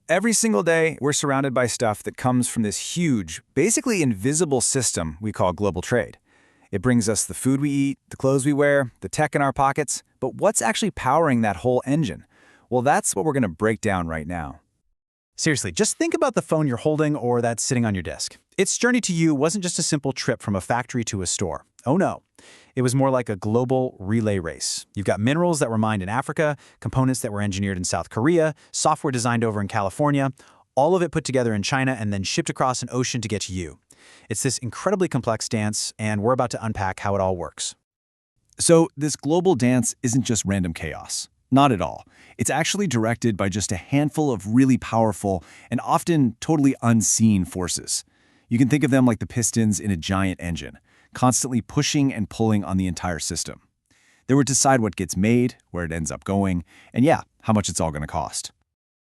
Every single day we're surrounded by stuff that comes from this huge, basically invisible system we call global trade. It brings us the food we eat, the clothes we wear, the tech in our pockets, but what's actually powering that whole engine? Well, that's what we're going to break down right now. Seriously, just think about the phone you're holding or that's sitting on your desk. Its journey to you wasn't just a simple trip from a factory to a store. Oh no. It was more like a global relay race. You've got minerals that were mined in Africa, components that were engineered in South Korea, software designed over in California, all of it put together in China and then shipped across an ocean to get to you. It's this incredibly complex dance, and we're about to unpack how it all works. So this global dance isn't just random chaos. Not at all. It's actually directed by just a handful of really powerful and often totally unseen forces. You can think of them like the pistons in a giant engine, constantly pushing and pulling on the entire system. They would decide what gets made, where it ends up going, and how much it's all going to cost.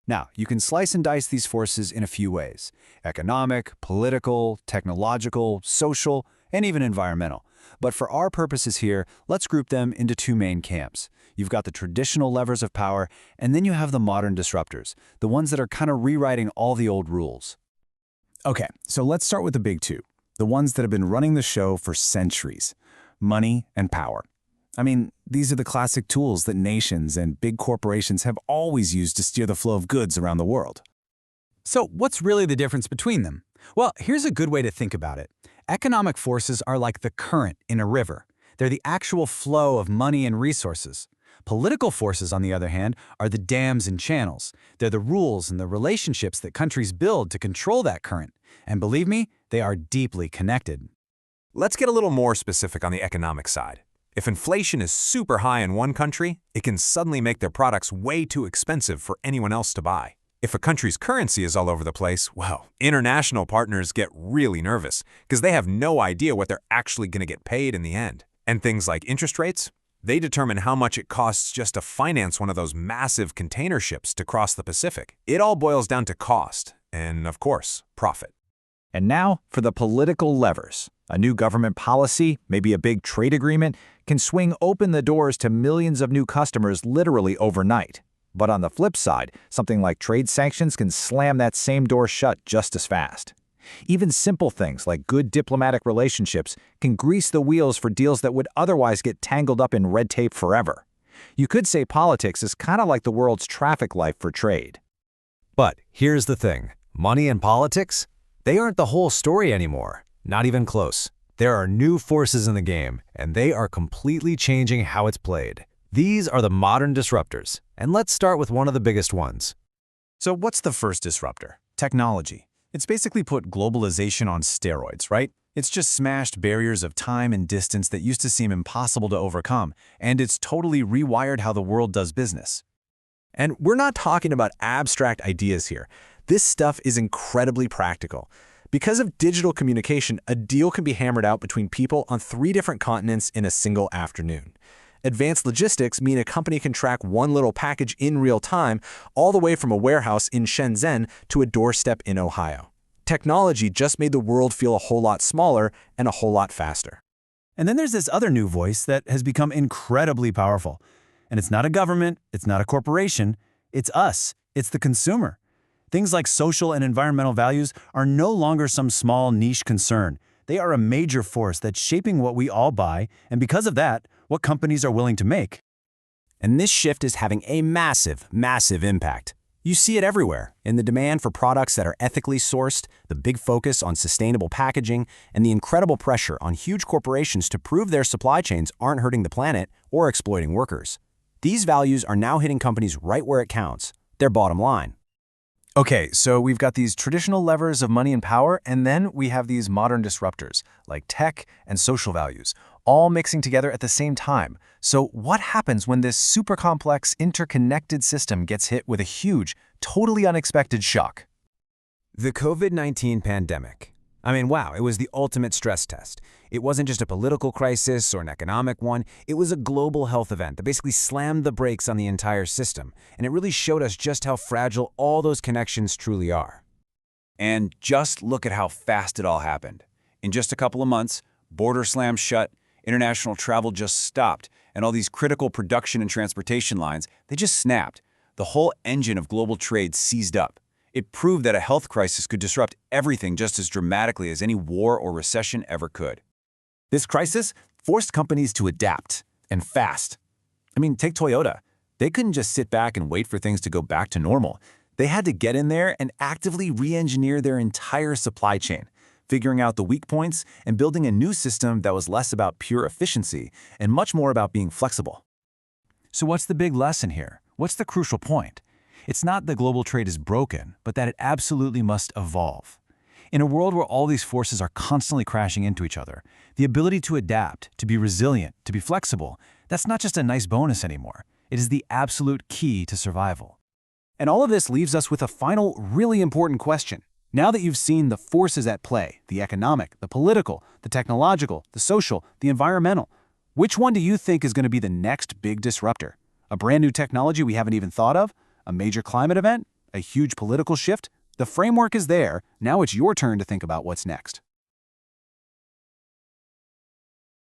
Now, you can slice and dice these forces in a few ways: economic, political, technological, social, and even environmental. But for our purposes here, let's group them into two main camps. You've got the traditional levers of power, and then you have the modern disruptors, the ones that are kind of rewriting all the old rules. Okay, so let's start with the big two, the ones that have been running the show for centuries: money and power. I mean, these are the classic tools that nations and big corporations have always used to steer the flow of goods around the world. So what's really the difference between them? Well, here's a good way to think about it. Economic forces are like the current in a river. They're the actual flow of money and resources. Political forces, on the other hand, are the dams and channels. They're the rules and the relationships that countries build to control that current. And believe me, they are deeply connected. Let's get a little more specific on the economic side. If inflation is super high in one country, it can suddenly make their products way too expensive for anyone else to buy. If a country's currency is all over the place, well, international partners get really nervous because they have no idea what they're actually going to get paid in the end. And things like interest rates, they determine how much it costs just to finance one of those massive container ships to cross the Pacific. It all boils down to cost and, of course, profit. And now for the political levers. A new government policy, maybe a big trade agreement, can swing open the doors to millions of new customers literally overnight. But on the flip side, something like trade sanctions can slam that same door shut just as fast. Even simple things like good diplomatic relationships can grease the wheels for deals that would otherwise get tangled up in red tape forever. You could say politics is kind of like the world's traffic light for trade. But here's the thing. Money and politics? They aren't the whole story anymore. Not even close. There are new forces in the game, and they are completely changing how it's played. These are the modern disruptors, and let's start with one of the biggest ones. So what's the first disruptor? Technology. It's basically put globalization on steroids, right? It's just smashed barriers of time and distance that used to seem impossible to overcome, and it's totally rewired how the world does business. And we're not talking about abstract ideas here. This stuff is incredibly practical. Because of digital communication, a deal can be hammered out between people on 3 different continents in a single afternoon. Advanced logistics mean a company can track one little package in real time, all the way from a warehouse in Shenzhen to a doorstep in Ohio. Technology just made the world feel a whole lot smaller and a whole lot faster. And then there's this other new voice that has become incredibly powerful. And it's not a government, it's not a corporation, it's us, it's the consumer. Things like social and environmental values are no longer some small niche concern. They are a major force that's shaping what we all buy, and because of that, what companies are willing to make. And this shift is having a massive, massive impact. You see it everywhere, in the demand for products that are ethically sourced, the big focus on sustainable packaging, and the incredible pressure on huge corporations to prove their supply chains aren't hurting the planet or exploiting workers. These values are now hitting companies right where it counts, their bottom line. Okay, so we've got these traditional levers of money and power, and then we have these modern disruptors, like tech and social values, all mixing together at the same time. So what happens when this super complex, interconnected system gets hit with a huge, totally unexpected shock? The COVID-19 pandemic. I mean, wow, it was the ultimate stress test. It wasn't just a political crisis or an economic one. It was a global health event that basically slammed the brakes on the entire system. And it really showed us just how fragile all those connections truly are. And just look at how fast it all happened. In just a couple of months, borders slammed shut, international travel just stopped, and all these critical production and transportation lines, they just snapped. the whole engine of global trade seized up. It proved that a health crisis could disrupt everything just as dramatically as any war or recession ever could. This crisis forced companies to adapt, and fast. I mean, take Toyota. They couldn't just sit back and wait for things to go back to normal. They had to get in there and actively re-engineer their entire supply chain, figuring out the weak points and building a new system that was less about pure efficiency and much more about being flexible. So what's the big lesson here? What's the crucial point? It's not that global trade is broken, but that it absolutely must evolve. In a world where all these forces are constantly crashing into each other, the ability to adapt, to be resilient, to be flexible, that's not just a nice bonus anymore. It is the absolute key to survival. And all of this leaves us with a final, really important question. Now that you've seen the forces at play, the economic, the political, the technological, the social, the environmental, which one do you think is going to be the next big disruptor? A brand new technology we haven't even thought of? A major climate event? A huge political shift? The framework is there. Now it's your turn to think about what's next.